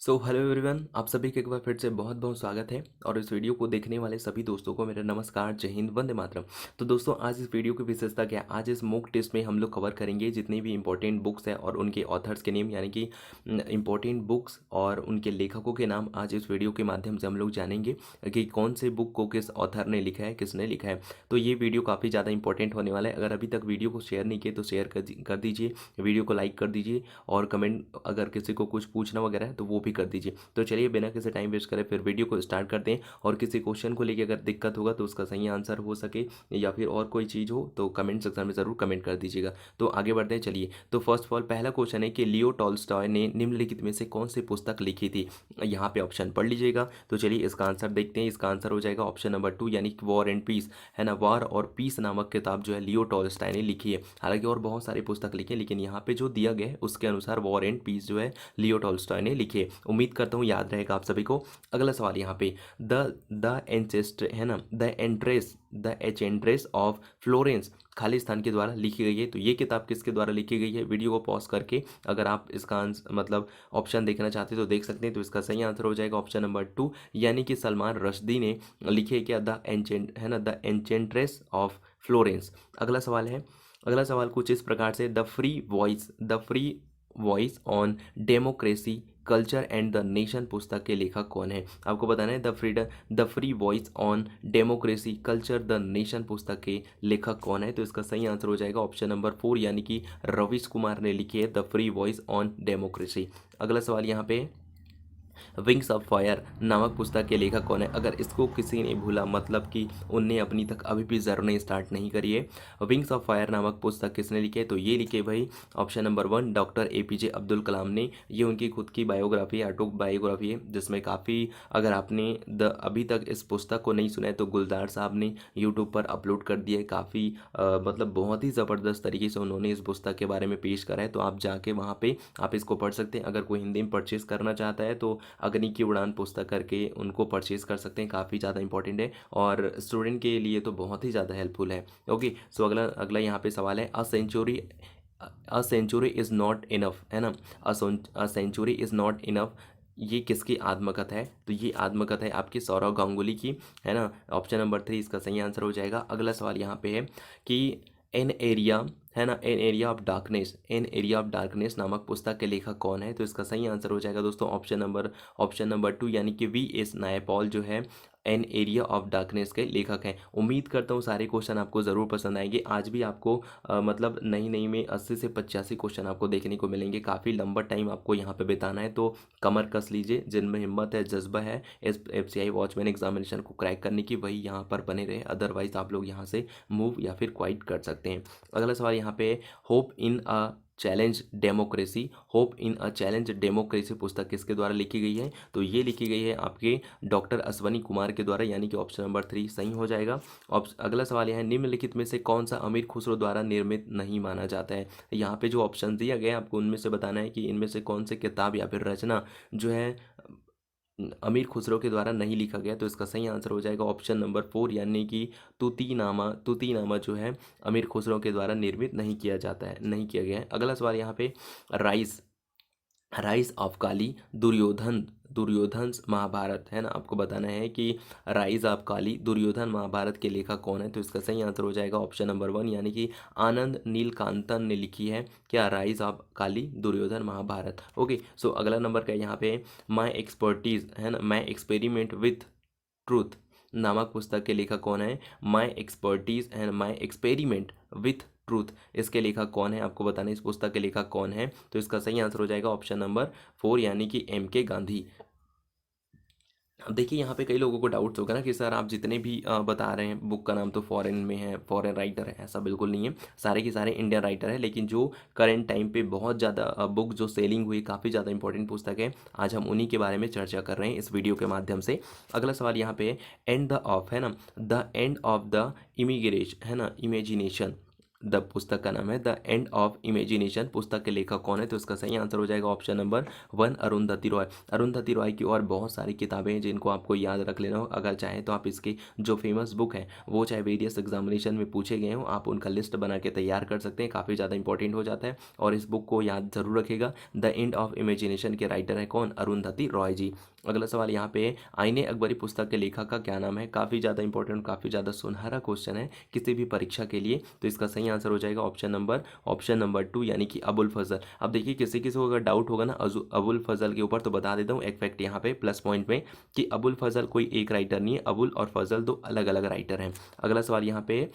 Hello everyone, आप सभी का एक बार फिर से बहुत बहुत स्वागत है। और इस वीडियो को देखने वाले सभी दोस्तों को मेरा नमस्कार, जय हिंद, वंदे मातरम। तो दोस्तों, आज इस वीडियो की विशेषता क्या है? आज इस मॉक टेस्ट में हम लोग कवर करेंगे जितनी भी इंपॉर्टेंट बुक्स हैं और उनके ऑथर्स के नेम, यानी कि इंपॉर्टेंट बुक्स और उनके लेखकों के नाम आज इस वीडियो के माध्यम से हम लोग जानेंगे कि कौन से बुक को किस ऑथर ने लिखा है, किसने लिखा है। तो ये वीडियो काफ़ी ज़्यादा इंपॉर्टेंट होने वाला है। अगर अभी तक वीडियो को शेयर नहीं किए तो शेयर कर दीजिए, वीडियो को लाइक कर दीजिए और कमेंट अगर किसी को कुछ पूछना वगैरह है तो वो भी कर दीजिए। तो चलिए बिना किसी टाइम वेस्ट करे फिर वीडियो को स्टार्ट करते हैं। और किसी क्वेश्चन को लेकर अगर दिक्कत होगा तो उसका सही आंसर हो सके या फिर और कोई चीज़ हो तो कमेंट सेक्शन में ज़रूर कमेंट कर दीजिएगा। तो आगे बढ़ते हैं। चलिए, तो फर्स्ट ऑफ ऑल पहला क्वेश्चन है कि लियो टॉल्स्टॉय ने निम्नलिखित में से कौन सी पुस्तक लिखी थी? यहाँ पे ऑप्शन पढ़ लीजिएगा। तो चलिए इसका आंसर देखते हैं। इसका आंसर हो जाएगा ऑप्शन नंबर 2, यानी कि वॉर एंड पीस, है ना। वॉर और पीस नामक किताब जो है लियो टॉल्स्टॉय ने लिखी है। हालांकि और बहुत सारी पुस्तक लिखी है, लेकिन यहाँ पे जो दिया गया है उसके अनुसार वॉर एंड पीस जो है लियो टॉल्स्टॉय ने लिखी है। उम्मीद करता हूँ याद रहेगा आप सभी को। अगला सवाल यहाँ पे, द एंचेस्टर, है ना, द एचेंड्रेस ऑफ फ्लोरेंस खाली स्थान के द्वारा लिखी गई है। तो ये किताब किसके द्वारा लिखी गई है? वीडियो को पॉज करके अगर आप इसका आंसर मतलब ऑप्शन देखना चाहते हैं तो देख सकते हैं। तो इसका सही आंसर हो जाएगा ऑप्शन नंबर 2, यानी कि सलमान रश्दी ने लिखी है क्या? द एंचेंट, है ना, द एंचेंट्रेस ऑफ फ्लोरेंस। अगला सवाल है, अगला सवाल कुछ इस प्रकार से, the free voice on democracy culture and the nation पुस्तक के लेखक कौन है? आपको बताना है the free voice on democracy culture the nation पुस्तक के लेखक कौन है? तो इसका सही आंसर हो जाएगा ऑप्शन नंबर 4, यानी कि रविश कुमार ने लिखी है the free voice on democracy. अगला सवाल यहाँ पे, विंग्स ऑफ फायर नामक पुस्तक के लेखक कौन है? अगर इसको किसी ने भूला मतलब कि उनने अपनी तक अभी भी जर्नी स्टार्ट नहीं करी है। विंग्स ऑफ फायर नामक पुस्तक किसने लिखी है? तो ये लिखे भाई option number 1, doctor APJ Abdul Kalam ने। ये उनकी खुद की बायोग्राफी, ऑटोबायोग्राफी है, जिसमें काफ़ी, अगर आपने द अभी तक इस पुस्तक को नहीं सुना है तो गुलजार साहब ने यूट्यूब पर अपलोड कर दिया है। काफ़ी मतलब बहुत ही ज़बरदस्त तरीके से उन्होंने इस पुस्तक के बारे में पेश करा है। तो आप जाके वहाँ पे आप इसको पढ़ सकते हैं। अगर कोई हिंदी में परचेज करना चाहता है तो अग्नि की उड़ान पुस्तक करके उनको परचेज कर सकते हैं। काफ़ी ज़्यादा इंपॉर्टेंट है और स्टूडेंट के लिए तो बहुत ही ज़्यादा हेल्पफुल है। ओके, सो अगला अगला यहाँ पे सवाल है, a century is not enough, है ना। A century is not enough, ये किसकी आत्मकथा है? तो ये आत्मकथा है आपकी सौरव गांगुली की, है ना। ऑप्शन नंबर 3 इसका सही आंसर हो जाएगा। अगला सवाल यहाँ पे है कि एन एरिया, है ना, एन एरिया ऑफ डार्कनेस नामक पुस्तक के लेखक कौन है? तो इसका सही आंसर हो जाएगा दोस्तों ऑप्शन नंबर 2, यानी कि वी एस नायपॉल जो है एन एरिया ऑफ डार्कनेस के लेखक हैं। उम्मीद करता हूँ सारे क्वेश्चन आपको ज़रूर पसंद आएंगे। आज भी आपको मतलब नई नई में 80 से 85 क्वेश्चन आपको देखने को मिलेंगे। काफ़ी लंबा टाइम आपको यहाँ पे बिताना है, तो कमर कस लीजिए। जिनमें हिम्मत है, जज्बा है इस एफसीआई वॉचमैन एग्जामिनेशन को क्रैक करने की, वही यहाँ पर बने रहे। अदरवाइज आप लोग यहाँ से मूव या फिर क्वाइट कर सकते हैं। अगला सवाल यहाँ पे, hope in a challenge democracy पुस्तक किसके द्वारा लिखी गई है? तो ये लिखी गई है आपके डॉक्टर अश्वनी कुमार के द्वारा, यानी कि ऑप्शन नंबर 3 सही हो जाएगा। अगला सवाल यह है, निम्नलिखित में से कौन सा अमीर खुसरो द्वारा निर्मित नहीं माना जाता है? यहाँ पे जो ऑप्शन दिया गया है आपको उनमें से बताना है कि इनमें से कौन से किताब या फिर रचना जो है अमीर खुसरो के द्वारा नहीं लिखा गया। तो इसका सही आंसर हो जाएगा ऑप्शन नंबर 4, यानी कि तुतीनामा जो है अमीर खुसरो के द्वारा निर्मित नहीं किया गया है। अगला सवाल यहाँ पे, rise rise of Kali Duryodhana Mahabharat, है ना। आपको बताना है कि राइज ऑफ काली दुर्योधन महाभारत के लेखक कौन है? तो इसका सही आंसर हो जाएगा ऑप्शन नंबर 1, यानी कि आनंद नीलकांतन ने लिखी है क्या? Rise of Kali Duryodhana Mahabharata. Okay, so अगला नंबर का यहाँ पे, माई एक्सपर्टीज, है ना, माई एक्सपेरिमेंट विथ ट्रूथ नामक पुस्तक के लेखक कौन है? My expertise and my experiment with truth, इसके लेखक कौन है? आपको बताना है इस पुस्तक के लेखक कौन है। तो इसका सही आंसर हो जाएगा ऑप्शन नंबर 4, यानी कि एम के गांधी। अब देखिए यहाँ पे कई लोगों को डाउट्स होगा ना कि सर आप जितने भी बता रहे हैं बुक का नाम तो फॉरेन में है, फॉरेन राइटर है। ऐसा बिल्कुल नहीं है, सारे के सारे इंडियन राइटर है। लेकिन जो करंट टाइम पे बहुत ज़्यादा बुक जो सेलिंग हुई, काफ़ी ज़्यादा इंपॉर्टेंट पुस्तक है, आज हम उन्हीं के बारे में चर्चा कर रहे हैं इस वीडियो के माध्यम से। अगला सवाल यहाँ पे, एंड द ऑफ, है ना, the end of the immigration, है ना, इमेजिनेशन द पुस्तक का नाम है द एंड ऑफ इमेजिनेशन। पुस्तक के लेखक कौन है? तो इसका सही आंसर हो जाएगा ऑप्शन नंबर 1 अरुंधति रॉय। अरुंधति रॉय की और बहुत सारी किताबें हैं जिनको आपको याद रख लेना हो। अगर चाहे तो आप इसकी जो फेमस बुक है वो चाहे वेरियस एग्जामिनेशन में पूछे गए हो, आप उनका लिस्ट बना के तैयार कर सकते हैं, काफ़ी ज़्यादा इंपॉर्टेंट हो जाता है। और इस बुक को याद जरूर रखेगा। द एंड ऑफ इमेजिनेशन के राइटर है कौन? अरुंधति रॉय जी। अगला सवाल यहाँ पे, आईने अकबरी पुस्तक के लेखक का क्या नाम है? काफ़ी ज़्यादा इंपॉर्टेंट, काफ़ी ज़्यादा सुनहरा क्वेश्चन है किसी भी परीक्षा के लिए। तो इसका सही आंसर हो जाएगा ऑप्शन नंबर 2 यानी कि अबुल फजल। अब देखिए किसी किसी को अगर डाउट होगा ना अबुल फजल के ऊपर, तो बता देता हूँ एक फैक्ट यहाँ पे प्लस पॉइंट में, कि अबुल फजल कोई एक राइटर नहीं है, अबुल और फजल दो अलग अलग राइटर हैं। अगला सवाल यहाँ पे,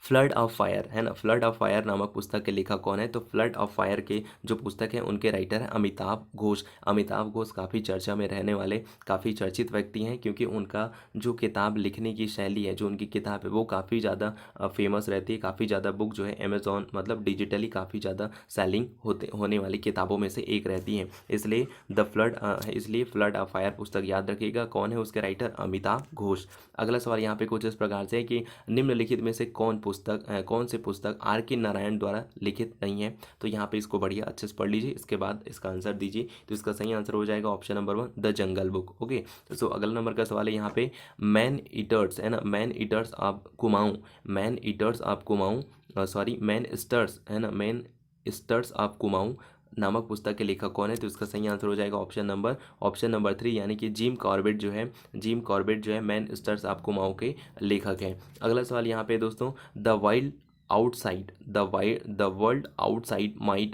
फ्लड ऑफ फायर है ना, फ्लड ऑफ फायर नामक पुस्तक के लेखक कौन है? तो फ्लड ऑफ फायर के जो पुस्तक है उनके राइटर हैं अमिताभ घोष। अमिताभ घोष काफ़ी चर्चा में रहने वाले, काफ़ी चर्चित व्यक्ति हैं, क्योंकि उनका जो किताब लिखने की शैली है, जो उनकी किताब है वो काफ़ी ज़्यादा फेमस रहती है। काफ़ी ज़्यादा बुक जो है अमेजोन मतलब डिजिटली काफ़ी ज़्यादा सेलिंग होने वाली किताबों में से एक रहती है। इसलिए फ्लड ऑफ फायर पुस्तक याद रखिएगा। कौन है उसके राइटर? अमिताभ घोष। अगला सवाल यहाँ पे कुछ इस प्रकार से है कि निम्नलिखित में से कौन सी पुस्तक आर के नारायण द्वारा लिखित नहीं है? तो यहाँ पे इसको बढ़िया अच्छे से पढ़ लीजिए, इसके बाद इसका आंसर दीजिए। तो इसका सही आंसर हो जाएगा option number 1 the jungle book. Okay, तो अगला नंबर का सवाल है यहाँ पे, मैन ईटर्स है ना, man eaters of Kumaon, man eaters of Kumaon sorry monsters है ना, मैन स्टर्स ऑफ कुमाऊं नामक पुस्तक के लेखक कौन है? तो इसका सही आंसर हो जाएगा ऑप्शन नंबर 3 यानी कि जिम कॉर्बेट जो है मैन स्टर्स ऑफ कुमाऊं के लेखक हैं। अगला सवाल यहाँ पे दोस्तों, the world outside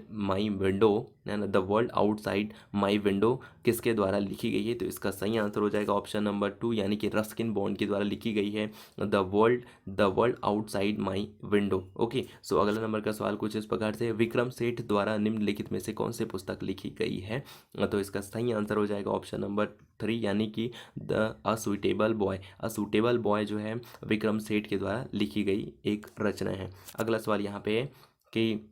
my window है ना, the world outside my window किसके द्वारा लिखी गई है? तो इसका सही आंसर हो जाएगा ऑप्शन नंबर 2 यानी कि रस्किन बॉन्ड के द्वारा लिखी गई है the world outside my window. Okay, so अगला नंबर का सवाल कुछ इस प्रकार से, विक्रम सेठ द्वारा निम्नलिखित में से कौन सी पुस्तक लिखी गई है? तो इसका सही आंसर हो जाएगा ऑप्शन नंबर 3 यानी कि द अ सुटेबल बॉय जो है विक्रम सेठ के द्वारा लिखी गई एक रचना है। अगला सवाल यहाँ पे है कि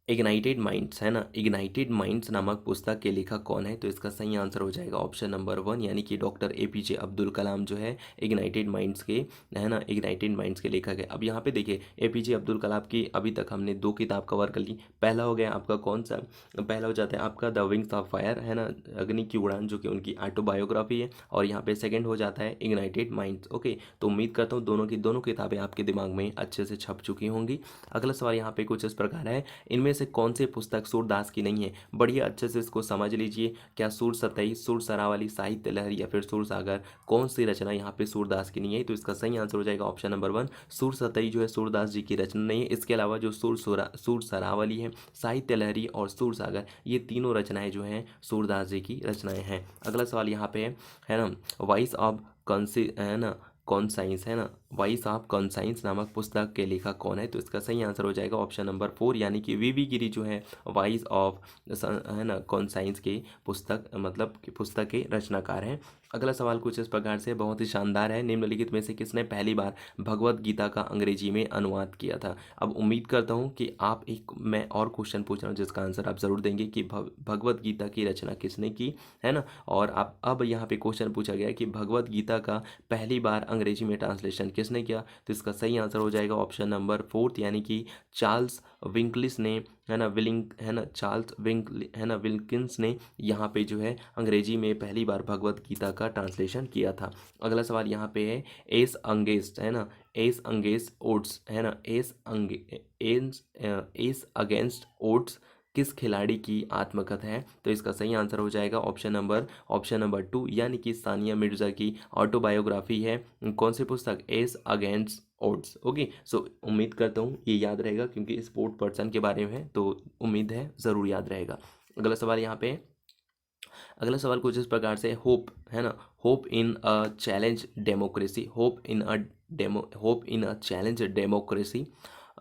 इग्नाइटेड माइंड्स है ना, इग्नाइटेड माइंड्स नामक पुस्तक के लेखक कौन है? तो इसका सही आंसर हो जाएगा ऑप्शन नंबर 1 यानी कि डॉक्टर एपीजे अब्दुल कलाम जो है इग्नाइटेड माइंड्स के है ना, इग्नाइटेड माइंड्स के लेखक है। अब यहाँ पे देखिए एपीजे अब्दुल कलाम की अभी तक हमने 2 किताब कवर कर ली। पहला हो गया आपका कौन सा? पहला हो जाता है आपका द विंग्स ऑफ फायर है ना, अग्नि की उड़ान, जो कि उनकी ऑटोबायोग्राफी है। और यहाँ पे सेकेंड हो जाता है इग्नाइटेड माइंड्स। ओके, तो उम्मीद करता हूँ दोनों की दोनों किताबें आपके दिमाग में अच्छे से छप चुकी होंगी। अगला सवाल यहाँ पे कुछ इस प्रकार है, इनमें से कौन सी पुस्तक सूरदास की नहीं है? बढ़िया अच्छे से इसको समझ लीजिए। क्या सुर सतई, सुर सरावली, साहित्य लहरी या फिर सुर सागर, कौन सी रचना यहाँ पे सूरदास की नहीं है? तो इसका सही आंसर हो जाएगा ऑप्शन नंबर 1 सुर सतई जो है सूरदास जी की रचना नहीं है। इसके अलावा जो सुर सरावली है, साहित्य लहरी और सुर सागर, ये तीनों रचनाएं जो हैं सूरदास जी की रचनाएं हैं। अगला सवाल यहाँ पे है ना, वॉइस ऑफ कॉन्सी है ना कॉन्साइंस है ना, वॉइस ऑफ कॉन्साइंस नामक पुस्तक के लेखक कौन है? तो इसका सही आंसर हो जाएगा ऑप्शन नंबर 4 यानी कि वीवी गिरी जो है वॉइस ऑफ है ना कॉन्साइंस के पुस्तक के रचनाकार हैं। अगला सवाल कुछ इस प्रकार से बहुत ही शानदार है, निम्नलिखित में से किसने पहली बार भगवत गीता का अंग्रेजी में अनुवाद किया था? अब उम्मीद करता हूँ कि आप मैं और क्वेश्चन पूछ रहा हूँ जिसका आंसर आप ज़रूर देंगे कि भगवत गीता की रचना किसने की है ना। और आप अब यहाँ पे क्वेश्चन पूछा गया कि भगवत गीता का पहली बार अंग्रेजी में ट्रांसलेशन किसने किया? तो इसका सही आंसर हो जाएगा ऑप्शन नंबर 4 यानी कि चार्ल्स विंकलिस ने विल्किंस ने यहाँ पे जो है अंग्रेजी में पहली बार भगवत गीता का ट्रांसलेशन किया था। अगला सवाल यहाँ पे है, एस अंगेस्ट ओट्स है ना, एस अगेंस्ट ओट्स किस खिलाड़ी की आत्मकथा है? तो इसका सही आंसर हो जाएगा ऑप्शन नंबर 2 यानी कि सानिया मिर्जा की ऑटोबायोग्राफी है। कौन सी पुस्तक? S against oats. ओके, सो उम्मीद करता हूँ ये याद रहेगा, क्योंकि स्पोर्ट पर्सन के बारे में है, तो उम्मीद है ज़रूर याद रहेगा। अगला सवाल यहाँ पे, अगला सवाल कुछ इस प्रकार से, होप है ना, hope in a challenge democracy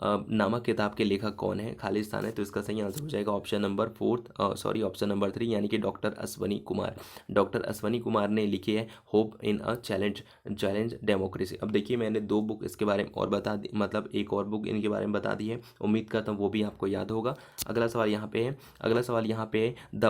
नामक किताब के लेखक कौन है, खाली स्थान है, तो इसका सही आंसर हो जाएगा ऑप्शन नंबर ऑप्शन नंबर 3 यानी कि डॉक्टर अश्वनी कुमार। डॉक्टर अश्वनी कुमार ने लिखी है hope in a challenge democracy. अब देखिए मैंने 2 बुक इसके बारे में और बता दी, मतलब एक और बुक इनके बारे में बता दी है, उम्मीद करता हूँ वो भी आपको याद होगा। अगला सवाल यहाँ पे है द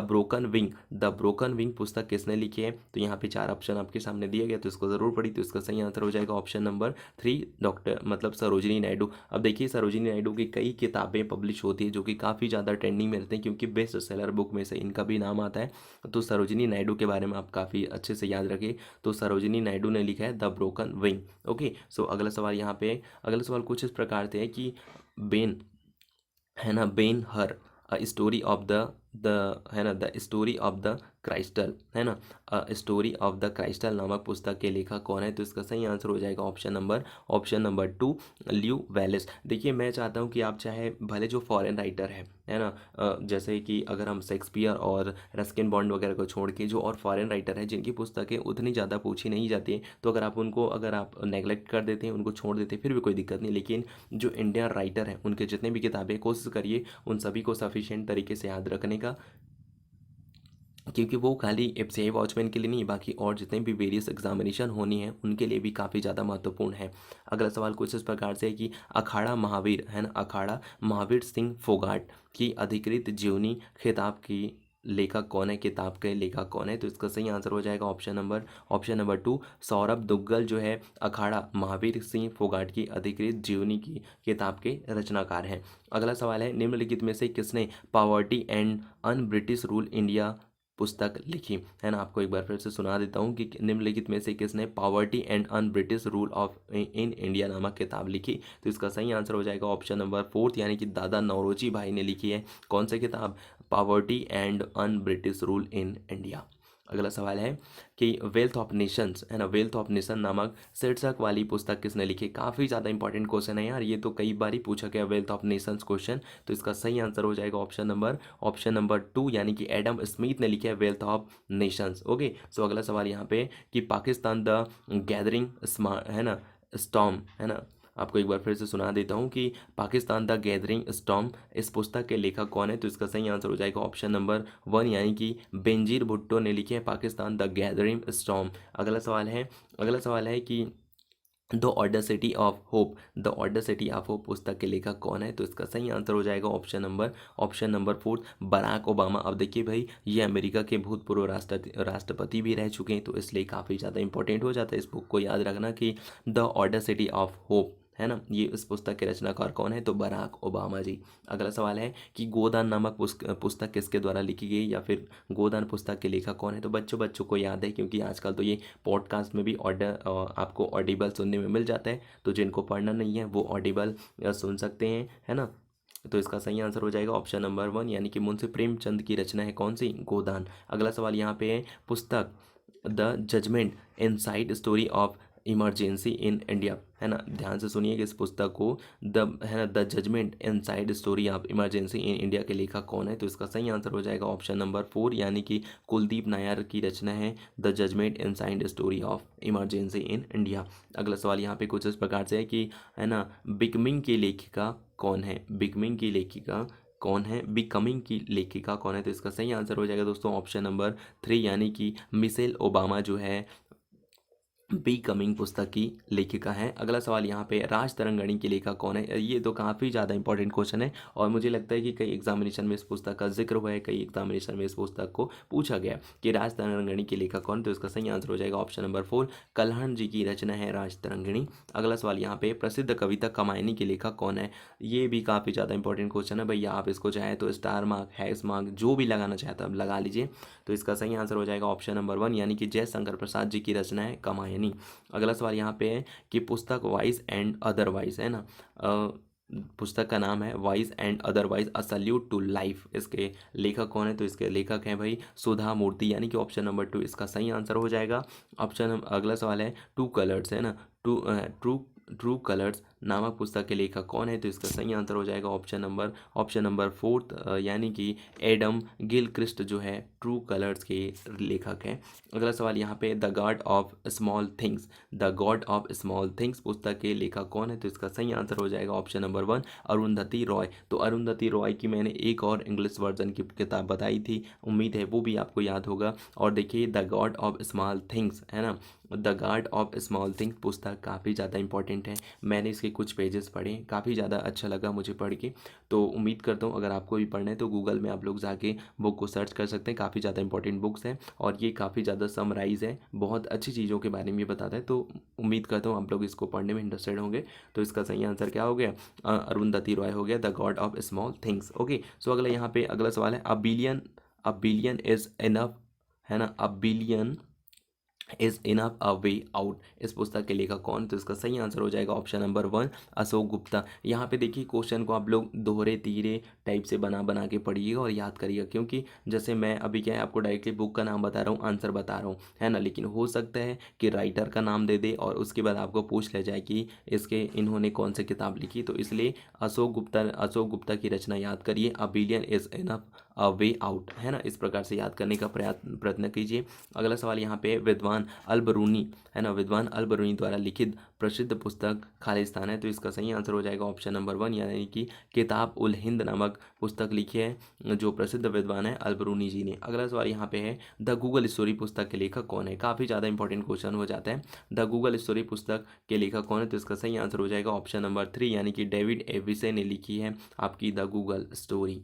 ब्रोकन विंग पुस्तक किसने लिखी है, तो यहाँ पे 4 ऑप्शन आपके सामने दिए गए, तो इसको ज़रूर पढ़ी, तो इसका सही आंसर हो जाएगा ऑप्शन नंबर 3 डॉक्टर मतलब सरोजिनी नायडू। अब देखिए सरोजिनी नायडू की कई किताबें पब्लिश होती है जो कि काफ़ी ज़्यादा ट्रेंडिंग में रहते हैं, क्योंकि बेस्ट सेलर बुक में से इनका भी नाम आता है। तो सरोजिनी नायडू के बारे में आप काफ़ी अच्छे से याद रखें, तो सरोजिनी नायडू ने लिखा है the broken wing. Okay, so अगला सवाल यहाँ पे, अगला सवाल कुछ इस प्रकार से है कि बेन है ना, Ben Hur story of the है ना द स्टोरी ऑफ द क्राइस्टल है ना, स्टोरी ऑफ द क्राइस्टल नामक पुस्तक के लेखक कौन है, तो इसका सही आंसर हो जाएगा ऑप्शन नंबर 2 ल्यू वेलिस। देखिए मैं चाहता हूँ कि आप चाहे भले जो फॉरेन राइटर है ना, जैसे कि अगर हम शेक्सपियर और रस्किन बॉन्ड वगैरह को छोड़ के जो और फॉरेन राइटर हैं जिनकी पुस्तकें उतनी ज़्यादा पूछी नहीं जाती हैं, तो अगर आप नेगलेक्ट कर देते हैं, उनको छोड़ देते हैं, फिर भी कोई दिक्कत नहीं, लेकिन जो इंडियन राइटर हैं उनके जितने भी किताबें, कोशिश करिए उन सभी को सफिशिएंट तरीके से याद रखने का, क्योंकि वो खाली एफसीआई वॉचमैन के लिए नहीं, बाकी और जितने भी वेरियस एग्जामिनेशन होनी है उनके लिए भी काफ़ी ज़्यादा महत्वपूर्ण है। अगला सवाल कुछ इस प्रकार से है कि अखाड़ा महावीर है ना, अखाड़ा महावीर सिंह फोगाट की अधिकृत जीवनी खिताब की लेखक कौन है, किताब के लेखक कौन है, तो इसका सही आंसर हो जाएगा ऑप्शन नंबर 2 सौरभ दुग्गल जो है अखाड़ा महावीर सिंह फोगाट की अधिकृत जीवनी की किताब के रचनाकार हैं। अगला सवाल है निम्नलिखित में से किसने poverty and un British rule India पुस्तक लिखी है ना, आपको एक बार फिर से सुना देता हूँ कि निम्नलिखित में से किसने poverty and un British rule of in India नामक किताब लिखी, तो इसका सही आंसर हो जाएगा ऑप्शन नंबर 4 यानी कि दादा नौरोजी भाई ने लिखी है कौन सी किताब, poverty and un British rule in India. अगला सवाल है कि वेल्थ ऑफ नेशंस है ना, वेल्थ ऑफ नेशन नामक शीर्षक वाली पुस्तक किसने लिखी, काफ़ी ज़्यादा इंपॉर्टेंट क्वेश्चन है यार, ये तो कई बार ही पूछा गया वेल्थ ऑफ नेशंस क्वेश्चन, तो इसका सही आंसर हो जाएगा ऑप्शन नंबर 2 यानी कि एडम स्मिथ ने लिखा है wealth of Nations. Okay, so अगला सवाल यहाँ पे कि पाकिस्तान द गैदरिंग स्मार्ट है ना स्टॉर्म है ना, आपको एक बार फिर से सुना देता हूँ कि पाकिस्तान द गैदरिंग स्टॉर्म इस पुस्तक के लेखक कौन है, तो इसका सही आंसर हो जाएगा ऑप्शन नंबर 1 यानी कि बेनजीर भुट्टो ने लिखे है पाकिस्तान द गैदरिंग स्टॉर्म। अगला सवाल है कि the order city of hope पुस्तक के लेखक कौन है, तो इसका सही आंसर हो जाएगा ऑप्शन नंबर 4 बराक ओबामा। अब देखिए भाई ये अमेरिका के भूतपूर्व राष्ट्रपति भी रह चुके हैं, तो इसलिए काफ़ी ज़्यादा इंपॉर्टेंट हो जाता है इस बुक को याद रखना कि the order city of hope है ना, ये इस पुस्तक के रचनाकार कौन है, तो बराक ओबामा जी। अगला सवाल है कि गोदान नामक पुस्तक किसके द्वारा लिखी गई, या फिर गोदान पुस्तक के लेखक कौन है, तो बच्चों को याद है क्योंकि आजकल तो ये पॉडकास्ट में भी आपको ऑडिबल सुनने में मिल जाता है, तो जिनको पढ़ना नहीं है वो ऑडिबल सुन सकते हैं है ना, तो इसका सही आंसर हो जाएगा ऑप्शन नंबर 1 यानी कि मुंशी प्रेमचंद की रचना है कौन सी, गोदान। अगला सवाल यहाँ पे है पुस्तक the judgement inside story of emergency in India है ना, ध्यान से सुनिए कि इस पुस्तक को the judgement inside story of emergency in India के लेखक कौन है, तो इसका सही आंसर हो जाएगा ऑप्शन नंबर 4 यानी कि कुलदीप नायर की रचना है the judgement inside story of emergency in India. अगला सवाल यहाँ पे कुछ इस प्रकार से है कि है ना बिकमिंग की लेखिका कौन है, बिकमिंग की लेखिका कौन है, तो इसका सही आंसर हो जाएगा दोस्तों ऑप्शन नंबर 3 यानी कि मिशेल ओबामा जो है बी कमिंग पुस्तक की लेखिका है। अगला सवाल यहाँ पे राज तरंगणी की लेखक कौन है, ये तो काफ़ी ज़्यादा इंपॉर्टेंट क्वेश्चन है और मुझे लगता है कि कई एग्जामिनेशन में इस पुस्तक का जिक्र हुआ है, कई एग्जामिनेशन में इस पुस्तक को पूछा गया कि राज तरंगणी की लेखक कौन, तो इसका सही आंसर हो जाएगा ऑप्शन नंबर 4 कल्हण जी की रचना है राज तरंगिणी। अगला सवाल यहाँ पे प्रसिद्ध कविता कमायनी के लेखक कौन है, ये भी काफ़ी ज़्यादा इंपॉर्टेंट क्वेश्चन है भैया, आप इसको चाहे तो स्टार मार्क हैश मार्क जो भी लगाना चाहता है आप लगा लीजिए, तो इसका सही आंसर हो जाएगा ऑप्शन नंबर 1 यानी कि जयशंकर प्रसाद जी की रचना है कमायनी। अगला सवाल यहाँ पे है कि पुस्तक वाइज एंड अदरवाइज है ना, पुस्तक का नाम है wise and otherwise a salute to life, इसके लेखक कौन है, तो इसके लेखक हैं भाई सुधा मूर्ति यानी कि ऑप्शन नंबर 2 इसका सही आंसर हो जाएगा। अगला सवाल है टू कलर्स है ना, ट्रू कलर्स नामक पुस्तक के लेखक कौन है? तो इसका सही आंसर हो जाएगा ऑप्शन नंबर फोर्थ, यानी कि एडम गिलक्रिस्ट जो है ट्रू कलर्स के लेखक हैं। अगला सवाल यहाँ पे the god of small things, the god of small things पुस्तक के लेखक कौन है? तो इसका सही आंसर हो जाएगा option number one, Arundhati Roy. तो अरुंधति रॉय की मैंने एक और इंग्लिश वर्जन की किताब बताई थी, उम्मीद है वो भी आपको याद होगा। और देखिए the god of small things है ना, the god of small things पुस्तक काफ़ी ज़्यादा इंपॉर्टेंट है। मैंने इसके कुछ पेजेस पढ़े, काफ़ी ज़्यादा अच्छा लगा मुझे पढ़ के। तो उम्मीद करता हूँ अगर आपको भी पढ़ना है तो गूगल में आप लोग जाके बुक को सर्च कर सकते हैं, काफ़ी ज़्यादा इंपॉर्टेंट बुक्स हैं और ये काफ़ी ज़्यादा समराइज़ है, बहुत अच्छी चीज़ों के बारे में ये बताता है। तो उम्मीद करता हूँ आप लोग इसको पढ़ने में इंटरेस्टेड होंगे। तो इसका सही आंसर क्या हो गया? अरुंधति रॉय हो गया, the god of small things. Okay, so अगला यहाँ पे अगला सवाल है अ बिलियन इज इनफ, है ना, a billion is enough a way out इस पुस्तक के लेखक कौन? तो इसका सही आंसर हो जाएगा option number one, Ashok Gupta. यहाँ पे देखिए क्वेश्चन को आप लोग दोहरे तीरे टाइप से बना बना के पढ़िएगा और याद करिएगा, क्योंकि जैसे मैं अभी क्या है आपको डायरेक्टली बुक का नाम बता रहा हूँ, आंसर बता रहा हूँ, है ना, लेकिन हो सकता है कि राइटर का नाम दे दे और उसके बाद आपको पूछ ले जाए कि इसके इन्होंने कौन सी किताब लिखी। तो इसलिए अशोक गुप्ता की रचना याद करिए, a billion is enough a way out, है ना, इस प्रकार से याद करने का प्रयत्न कीजिए। अगला सवाल यहाँ पे विद्वान अल बरूनी, है ना, विद्वान अल बरूनी द्वारा लिखित प्रसिद्ध पुस्तक खालिस्तान है। तो इसका सही आंसर हो जाएगा ऑप्शन नंबर वन, यानी कि किताब उल हिंद नामक पुस्तक लिखी है जो प्रसिद्ध विद्वान है अल बरूनी जी ने। अगला सवाल यहाँ पे है द गूगल स्टोरी पुस्तक के लेखक कौन है? काफ़ी ज़्यादा इंपॉर्टेंट क्वेश्चन हो जाता है, द गूगल स्टोरी पुस्तक के लेखक कौन है? तो इसका सही आंसर हो जाएगा ऑप्शन नंबर थ्री, यानी कि डेविड एविसे ने लिखी है आपकी द गूगल स्टोरी।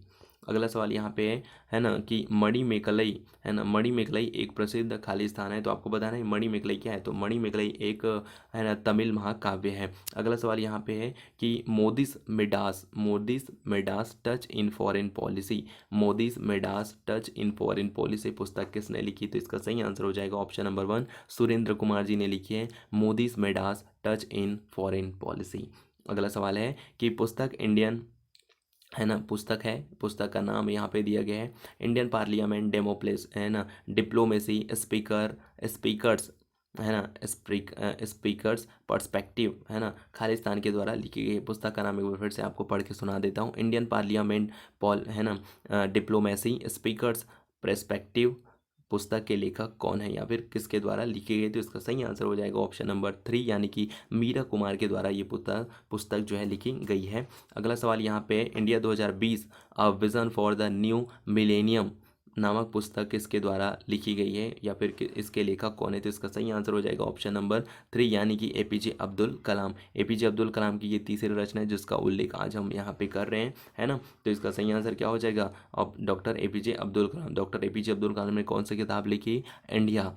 अगला सवाल यहाँ पे है ना कि मणिमेकलई, है ना, मणिमेकलई एक प्रसिद्ध खालिस्तान है। तो आपको बताना है मणिमेकलई क्या है? तो मणिमेकलई एक है ना तमिल महाकाव्य है। अगला सवाल यहाँ पे है कि Modi's Midas touch in foreign policy, Modi's Midas touch in foreign policy पुस्तक किसने लिखी? तो इसका सही आंसर हो जाएगा option number one, Surendra Kumar ji ने लिखी है Modi's Midas touch in foreign policy. अगला सवाल है कि पुस्तक इंडियन, है ना, पुस्तक का नाम यहाँ पे दिया गया है इंडियन पार्लियामेंट डेमोप्लेस, है ना, डिप्लोमेसी स्पीकर्स, है ना, स्पीकर्स पर्सपेक्टिव, है ना, खालिस्तान के द्वारा लिखी गई पुस्तक का नाम एक बार फिर से आपको पढ़ के सुना देता हूँ, इंडियन पार्लियामेंट पॉल, है ना, डिप्लोमेसी स्पीकर्स पर्सपेक्टिव पुस्तक के लेखक कौन है या फिर किसके द्वारा लिखी गई? तो इसका सही आंसर हो जाएगा ऑप्शन नंबर थ्री, यानी कि मीरा कुमार के द्वारा ये पुस्तक जो है लिखी गई है। अगला सवाल यहाँ पे India 2020 a vision for the new millennium नामक पुस्तक किसके द्वारा लिखी गई है या फिर इसके लेखक कौन है? तो इसका सही आंसर हो जाएगा ऑप्शन नंबर थ्री, यानी कि एपीजे अब्दुल कलाम। एपीजे अब्दुल कलाम की ये तीसरी रचना है जिसका उल्लेख आज हम यहाँ पे कर रहे हैं, है ना। तो इसका सही आंसर क्या हो जाएगा? अब doctor APJ Abdul Kalam, doctor APJ Abdul Kalam ने कौन सी किताब लिखी? India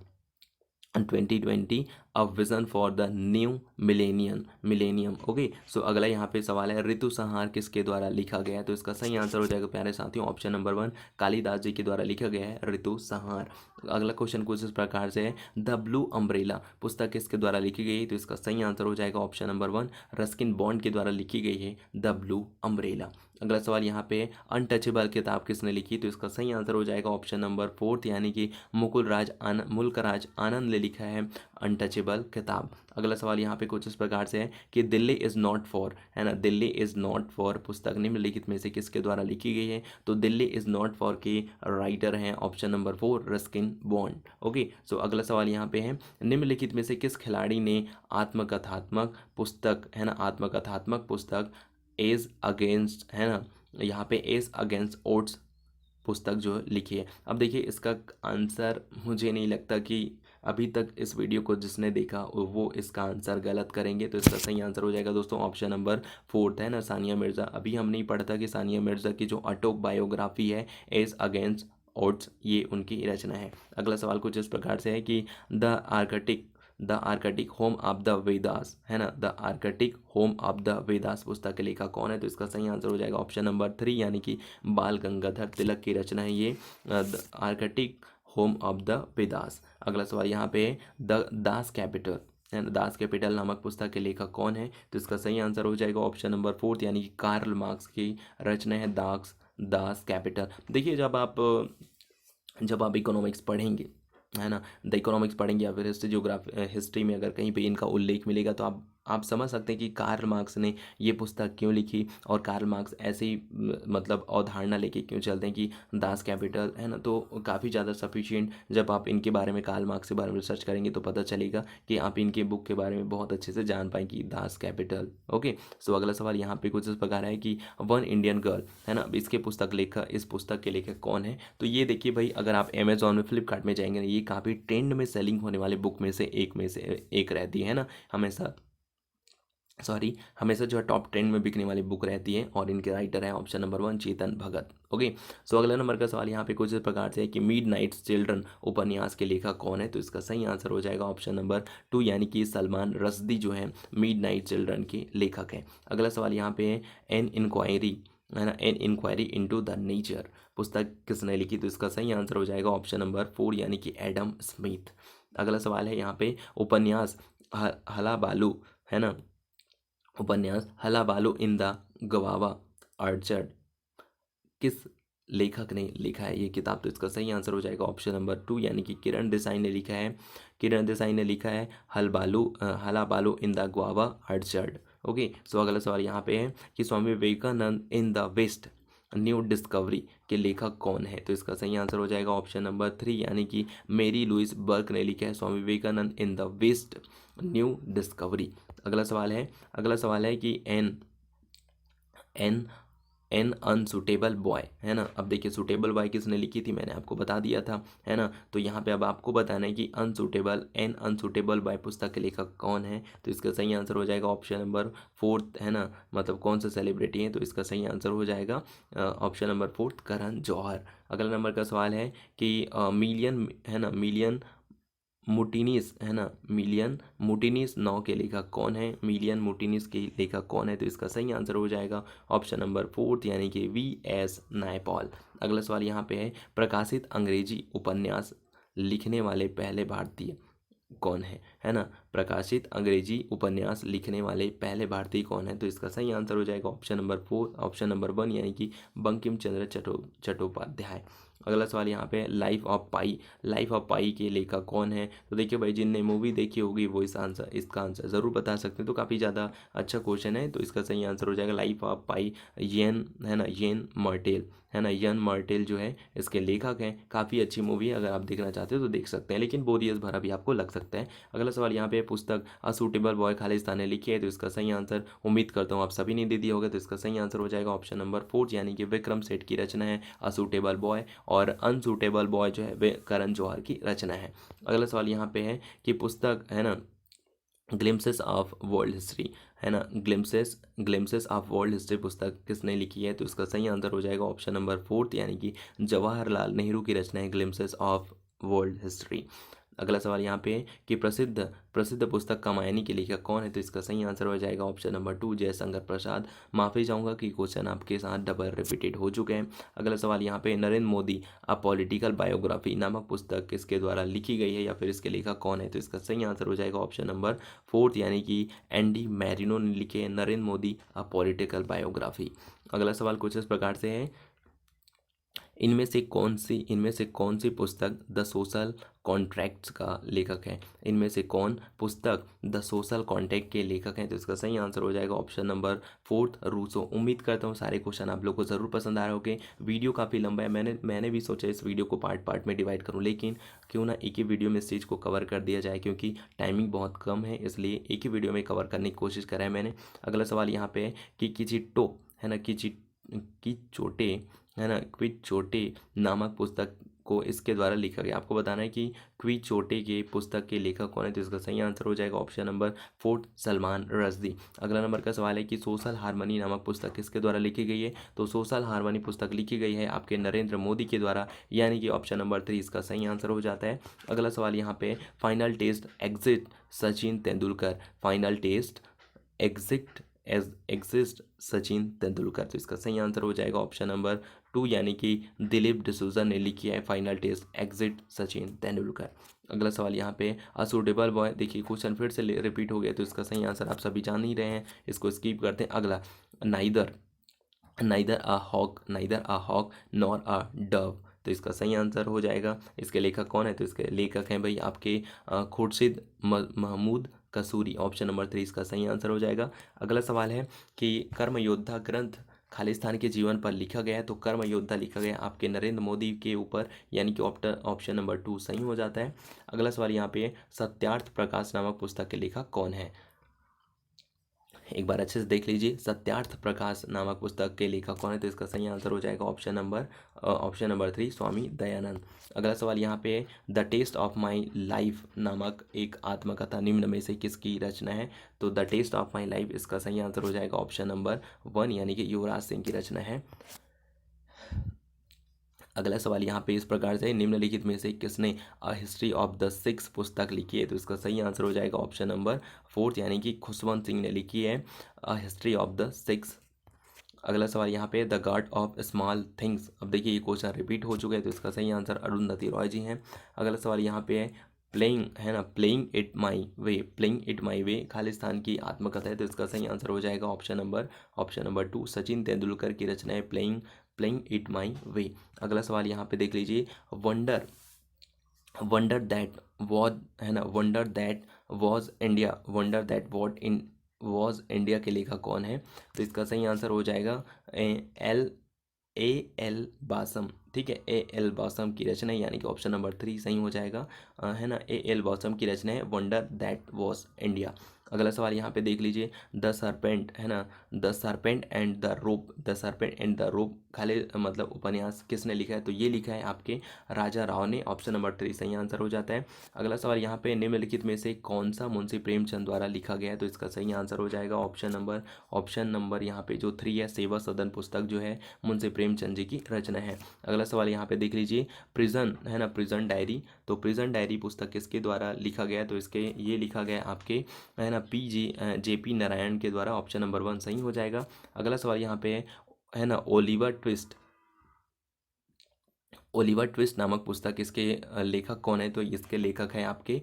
2020 a vision for the new millennium. Okay, so अगला यहाँ पे सवाल है ऋतु संहार किसके द्वारा लिखा गया है? तो इसका सही आंसर हो जाएगा प्यारे साथियों ऑप्शन नंबर वन, कालिदास जी के द्वारा लिखा गया है ऋतु संहार। अगला क्वेश्चन कुछ इस प्रकार से है द ब्लू अम्ब्रेला पुस्तक किसके द्वारा लिखी गई है? तो इसका सही आंसर हो जाएगा option number one, Ruskin bond के द्वारा लिखी गई है द ब्लू अम्ब्रेला। अगला सवाल यहाँ पे अनटचेबल किताब किसने लिखी? तो इसका सही आंसर हो जाएगा ऑप्शन नंबर फोर्थ, यानी कि मुल्कराज आनंद ने लिखा है अनटचेबल किताब। अगला सवाल यहाँ पे कुछ इस प्रकार से है कि दिल्ली इज़ नॉट फॉर, है ना, दिल्ली इज़ नॉट फॉर पुस्तक निम्नलिखित में से किसके द्वारा लिखी गई है? तो दिल्ली इज़ नॉट फॉर के राइटर हैं option number four, Ruskin Bond. Okay, so अगला सवाल यहाँ पे है निम्नलिखित में से किस खिलाड़ी ने आत्मकथात्मक पुस्तक, है ना, आत्मकथात्मक पुस्तक एज अगेंस्ट, है ना, यहाँ पे एज अगेंस्ट ओड्स पुस्तक जो लिखी है? अब देखिए इसका आंसर मुझे नहीं लगता कि अभी तक इस वीडियो को जिसने देखा वो इसका आंसर गलत करेंगे। तो इसका सही आंसर हो जाएगा दोस्तों ऑप्शन नंबर फोर्थ, है ना, सानिया मिर्ज़ा। अभी हम नहीं पढ़ा कि सानिया मिर्ज़ा की जो ऑटोबायोग्राफी है एज अगेंस्ट ओड्स, ये उनकी रचना है। अगला सवाल कुछ इस प्रकार से है कि the Arctic home of the Vedas, है ना, the Arctic home of the Vedas पुस्तक के लेखक कौन है? तो इसका सही आंसर हो जाएगा ऑप्शन नंबर थ्री, यानी कि बाल गंगाधर तिलक की रचना है ये the Arctic home of the Vedas. अगला सवाल यहाँ पे है द दास कैपिटल, है ना, दास कैपिटल नामक पुस्तक के लेखक कौन है? तो इसका सही आंसर हो जाएगा ऑप्शन नंबर फोर्थ, यानी कि कार्ल मार्क्स की रचना है दास कैपिटल। देखिए जब आप इकोनॉमिक्स पढ़ेंगे, है ना, द इकोनॉमिक्स पढ़ेंगे या फिर हिस्ट्री में अगर कहीं पे इनका उल्लेख मिलेगा तो आप समझ सकते हैं कि कार्ल मार्क्स ने ये पुस्तक क्यों लिखी, और कार्ल मार्क्स ऐसे ही मतलब अवधारणा लेके क्यों चलते हैं कि दास कैपिटल है ना। तो काफ़ी ज़्यादा सफिशिएंट, जब आप इनके बारे में, कार्ल मार्क्स के बारे में रिसर्च करेंगे तो पता चलेगा कि आप इनके बुक के बारे में बहुत अच्छे से जान पाएंगे, दास कैपिटल। ओके, सो अगला सवाल यहाँ पे कुछ इस प्रकार है कि वन इंडियन गर्ल है ना, इसके पुस्तक लेखक, इस पुस्तक के लेखक कौन है। तो ये देखिए भाई, अगर आप अमेजोन में, फ्लिपकार्ट में जाएंगे ना, ये काफ़ी ट्रेंड में सेलिंग होने वाले बुक में से एक रहती है ना, हमेशा, सॉरी, हमेशा जो है टॉप 10 में बिकने वाली बुक रहती है, और इनके राइटर है option number 1 Chetan Bhagat. Okay, so अगला नंबर का सवाल यहाँ पे कुछ इस प्रकार से है कि मिड नाइट्स चिल्ड्रन उपन्यास के लेखक कौन है। तो इसका सही आंसर हो जाएगा ऑप्शन नंबर 2, यानी कि सलमान रश्दी जो है मिड नाइट चिल्ड्रन के लेखक हैं। अगला सवाल यहाँ पे है एन इंक्वायरी है ना, an inquiry into the nature पुस्तक किसने लिखी। तो इसका सही आंसर हो जाएगा ऑप्शन नंबर 4, यानी कि एडम स्मिथ। अगला सवाल है यहाँ पे उपन्यास हला बालू है ना, उपन्यास हलाबालू इन द गवावा ऑर्चर्ड किस लेखक ने लिखा है ये किताब। तो इसका सही आंसर हो जाएगा ऑप्शन नंबर 2, यानी कि किरण देसाई ने लिखा है। किरण देसाई ने लिखा है hullabaloo in the guava orchard. Okay, so अगला सवाल यहाँ पे है कि Swami Vivekananda in the west new discovery के लेखक कौन है। तो इसका सही आंसर हो जाएगा ऑप्शन नंबर 3, यानी कि मेरी लुइस बर्क ने लिखा है Swami Vivekananda in the west new discovery. अगला सवाल है कि an an an unsuitable boy है ना। अब देखिए, सुटेबल बॉय किसने लिखी थी, मैंने आपको बता दिया था है ना। तो यहाँ पे अब आपको बताना है कि एन अनसुटेबल बॉय पुस्तक के लेखक कौन है। तो इसका सही आंसर हो जाएगा ऑप्शन नंबर 4 है ना, मतलब कौन सा सेलिब्रिटी है। तो इसका सही आंसर हो जाएगा ऑप्शन नंबर 4 करण जौहर। अगला नंबर का सवाल है कि मिलियन है ना, मिलियन मुटिनिस है ना, मिलियन मुटिनिस 9 के लेखक कौन है, मिलियन मुटिनिस के लेखक कौन है। तो इसका सही आंसर हो जाएगा ऑप्शन नंबर 4, यानी कि V.S. नायपॉल। अगला सवाल यहाँ पे है प्रकाशित अंग्रेजी उपन्यास लिखने वाले पहले भारतीय कौन है ना, प्रकाशित अंग्रेजी उपन्यास लिखने वाले पहले भारतीय कौन है। तो इसका सही आंसर हो जाएगा ऑप्शन नंबर 4, ऑप्शन नंबर 1, यानी कि बंकिम चंद्र चट्टोपाध्याय। अगला सवाल यहाँ पे लाइफ ऑफ पाई के लेखक कौन है। तो देखिए भाई, जिनने मूवी देखी होगी वो इसका आंसर ज़रूर बता सकते हैं। तो काफ़ी ज़्यादा अच्छा क्वेश्चन है। तो इसका सही आंसर हो जाएगा लाइफ ऑफ पाई, येन है ना, येन मार्टेल है ना, यन मार्टेल जो है इसके लेखक हैं। काफ़ी अच्छी मूवी है, अगर आप देखना चाहते हो तो देख सकते हैं, लेकिन बोरियस भरा भी आपको लग सकता है। अगला सवाल यहाँ पे पुस्तक अ सूटेबल बॉय खालिस्तान ने लिखी है। तो इसका सही आंसर उम्मीद करता हूँ आप सभी ने दे दिया होगा। तो इसका सही आंसर हो जाएगा ऑप्शन नंबर 4, यानी कि विक्रम सेठ की रचना है अ सूटेबल बॉय, और अनसूटेबल बॉय जो है वे करण जौहर की रचना है। अगला सवाल यहाँ पे है कि पुस्तक है ना ग्लिम्सेस ऑफ वर्ल्ड हिस्ट्री है ना, ग्लिम्सेस ऑफ वर्ल्ड हिस्ट्री पुस्तक किसने लिखी है। तो इसका सही आंसर हो जाएगा ऑप्शन नंबर 4, यानी कि जवाहरलाल नेहरू की रचना है ग्लिम्सेस ऑफ वर्ल्ड हिस्ट्री। अगला सवाल यहाँ पे है कि प्रसिद्ध प्रसिद्ध पुस्तक कामायनी के लेखक कौन है। तो इसका सही आंसर हो जाएगा ऑप्शन नंबर 2, जयशंकर प्रसाद। माफ़ी चाहूँगा कि क्वेश्चन आपके साथ डबल रिपीटेड हो चुके हैं। अगला सवाल यहाँ पे Narendra Modi a political biography नामक पुस्तक किसके द्वारा लिखी गई है, या फिर इसके लेखक कौन है। तो इसका सही आंसर हो जाएगा ऑप्शन नंबर 4, यानी कि एनडी मैरिनो ने लिखे है Narendra Modi a political biography. अगला सवाल कुछ इस प्रकार से है, इनमें से कौन सी पुस्तक द सोशल कॉन्ट्रैक्ट्स का लेखक है। इनमें से कौन पुस्तक द सोशल कॉन्ट्रैक्ट के लेखक हैं। तो इसका सही आंसर हो जाएगा ऑप्शन नंबर 4 रूसो। उम्मीद करता हूँ सारे क्वेश्चन आप लोग को ज़रूर पसंद आ रहे होंगे। वीडियो काफ़ी लंबा है, मैंने भी सोचा इस वीडियो को पार्ट पार्ट में डिवाइड करूँ, लेकिन क्यों ना एक ही वीडियो में इस चीज़ को कवर कर दिया जाए, क्योंकि टाइमिंग बहुत कम है, इसलिए एक ही वीडियो में कवर करने की कोशिश करा है मैंने। अगला सवाल यहाँ पे है कि किचिट्टो है ना, किचोटे है ना, क्विचोटे नामक पुस्तक को इसके द्वारा लिखा गया। आपको बताना है कि क्विचोटे के पुस्तक के लेखक कौन है। तो इसका सही आंसर हो जाएगा ऑप्शन नंबर 4, सलमान रश्दी। अगला नंबर का सवाल है कि सोशल हार्मनी नामक पुस्तक किसके द्वारा लिखी गई है। तो सोशल हार्मनी पुस्तक लिखी गई है आपके नरेंद्र मोदी के द्वारा, यानी कि ऑप्शन नंबर 3 इसका सही आंसर हो जाता है। अगला सवाल यहाँ पे final test exit Sachin Tendulkar, final test exist Sachin Tendulkar. तो इसका सही आंसर हो जाएगा ऑप्शन नंबर 2, यानी कि दिलीप डिसूजा ने लिखी है final test exit Sachin Tendulkar. अगला सवाल यहाँ पे अ सूटेबल बॉय, देखिए क्वेश्चन फिर से रिपीट हो गया, तो इसका सही आंसर आप सभी जान ही रहे हैं, इसको स्किप करते हैं। अगला neither neither a hawk nor a dove. तो इसका सही आंसर हो जाएगा, इसके लेखक कौन है। तो इसके लेखक हैं भाई आपके खुर्शीद महमूद कसूरी। ऑप्शन नंबर 3 इसका सही आंसर हो जाएगा। अगला सवाल है कि कर्म योद्धा ग्रंथ खालिस्तान के जीवन पर लिखा गया है, तो कर्म योद्धा लिखा गया आपके नरेंद्र मोदी के ऊपर, यानी कि ऑप्शन नंबर 2 सही हो जाता है। अगला सवाल यहाँ पे, सत्यार्थ प्रकाश नामक पुस्तक के लेखक कौन है? एक बार अच्छे से देख लीजिए, सत्यार्थ प्रकाश नामक पुस्तक के लेखक कौन है, तो इसका सही आंसर हो जाएगा ऑप्शन नंबर 3 स्वामी दयानंद। अगला सवाल यहाँ पे, the test of my life नामक एक आत्मकथा निम्न में से किसकी रचना है? तो the test of my life इसका सही आंसर हो जाएगा ऑप्शन नंबर 1, यानी कि युवराज सिंह की रचना है। अगला सवाल यहाँ पे इस प्रकार से, निम्नलिखित में से किसने a history of the six पुस्तक लिखी है? तो इसका सही आंसर हो जाएगा ऑप्शन नंबर 4, यानी कि खुशवंत सिंह ने लिखी है a history of the six. अगला सवाल यहाँ पे, the god of small things, अब देखिए ये क्वेश्चन रिपीट हो चुका है, तो इसका सही आंसर अरुंधति रॉय जी हैं। अगला सवाल यहाँ पे है, प्लेइंग है ना, प्लेइंग इट माई वे खालिस्तान की आत्मकथा है, तो इसका सही आंसर हो जाएगा ऑप्शन नंबर 2 सचिन तेंदुलकर की रचना है प्लेइंग इट माई वे। अगला सवाल यहाँ पे देख लीजिए, वंडर वंडर दैट वॉज है ना, वॉज इंडिया के लेखक कौन है? तो इसका सही आंसर हो जाएगा एल एल बासम। ठीक है, एल बासम की रचना है, यानी कि ऑप्शन नंबर 3 सही हो जाएगा। है ना, एल बासम की रचना है वंडर दैट वॉज इंडिया। अगला सवाल यहाँ पे देख लीजिए, द सरपेंट है ना, the serpent and the rope खाली मतलब उपन्यास किसने लिखा है? तो ये लिखा है आपके राजा राव ने। ऑप्शन नंबर 3 सही आंसर हो जाता है। अगला सवाल यहाँ पे, निम्नलिखित में से कौन सा मुंशी प्रेमचंद द्वारा लिखा गया है? तो इसका सही आंसर हो जाएगा ऑप्शन नंबर यहाँ पे जो 3 है, सेवा सदन पुस्तक जो है मुंशी प्रेमचंद जी की रचना है। अगला सवाल यहाँ पे देख लीजिए, प्रिजन है ना, प्रिजन डायरी, तो प्रिजन डायरी पुस्तक किसके द्वारा लिखा गया है? तो इसके ये लिखा गया आपके है ना JP नारायण के द्वारा। ऑप्शन नंबर 1 सही हो जाएगा। अगला सवाल यहाँ पे है ना, ओलिवर ट्विस्ट नामक पुस्तक इसके लेखक कौन है? तो इसके लेखक है आपके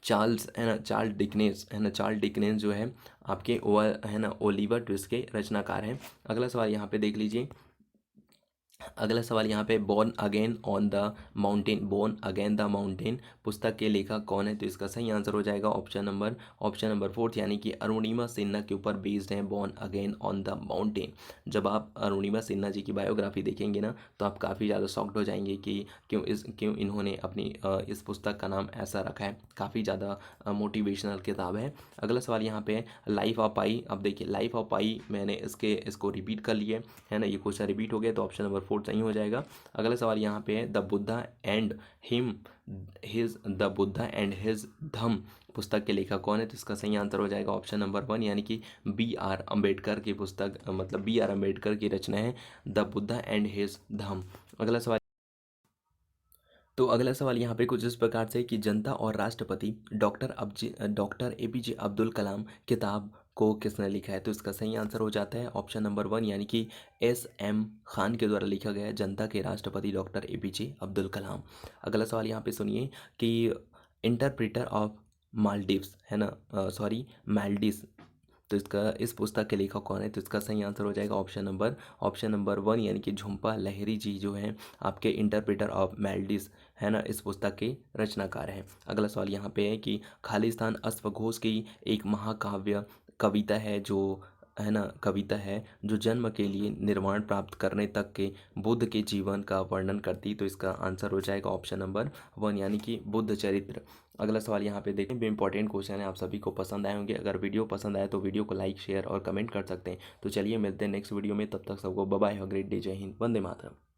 चार्ल्स डिकनेस जो है आपके है ना ओलिवर ट्विस्ट के रचनाकार हैं। अगला सवाल यहाँ पे देख लीजिए, अगला सवाल यहाँ पे, बोर्न अगेन द माउंटेन पुस्तक के लेखक कौन है? तो इसका सही आंसर हो जाएगा ऑप्शन नंबर 4, यानी कि अरुणिमा सिन्हा के ऊपर बेस्ड है born again on the mountain. जब आप अरुणिमा सिन्हा जी की बायोग्राफी देखेंगे ना, तो आप काफ़ी ज़्यादा शॉक्ड हो जाएंगे कि क्यों इन्होंने अपनी इस पुस्तक का नाम ऐसा रखा है। काफ़ी ज़्यादा मोटिवेशनल किताब है। अगला सवाल यहाँ पे, लाइफ ऑफ पाई, अब देखिए लाइफ ऑफ पाई मैंने इसको रिपीट कर लिए है ना, ये क्वेश्चन रिपीट हो गया, तो ऑप्शन नंबर 4 सही हो जाएगा। अगला सवाल यहाँ पे है, द बुद्धा एंड हिज धम पुस्तक के लेखक कौन है? तो इसका सही आंसर हो जाएगा ऑप्शन नंबर 1, यानी कि BR अम्बेडकर की पुस्तक, मतलब BR अम्बेडकर की रचना है द बुद्धा एंड हिज धम। अगला सवाल यहाँ पे कुछ इस प्रकार से कि जनता और राष्ट्रपति डॉक्टर APJ अब्दुल कलाम किताब को किसने लिखा है? तो इसका सही आंसर हो जाता है ऑप्शन नंबर 1, यानी कि SM खान के द्वारा लिखा गया है, जनता के राष्ट्रपति डॉक्टर APJ अब्दुल कलाम। अगला सवाल यहाँ पे सुनिए कि इंटरप्रिटर ऑफ मालदीव्स है ना, मालदीव्स, तो इस पुस्तक के लेखक कौन है? तो इसका सही आंसर हो जाएगा ऑप्शन नंबर 1, यानी कि झुम्पा लाहिरी जी जो हैं आपके इंटरप्रेटर ऑफ मेल्डिस है ना, इस पुस्तक के रचनाकार हैं। अगला सवाल यहाँ पे है कि खालिस्तान अश्वघोष की एक महाकाव्य कविता है जो जन्म के लिए निर्वाण प्राप्त करने तक के बुद्ध के जीवन का वर्णन करती, तो इसका आंसर हो जाएगा ऑप्शन नंबर 1, यानी कि बुद्ध चरित्र। अगला सवाल यहाँ पे देखें, भी इंपॉर्टेंट क्वेश्चन है, आप सभी को पसंद आए होंगे। अगर वीडियो पसंद आए तो वीडियो को लाइक शेयर और कमेंट कर सकते हैं। तो चलिए मिलते हैं नेक्स्ट वीडियो में, तब तक सबको bye bye, have a great day, जय हिंद, वंदे मातरम।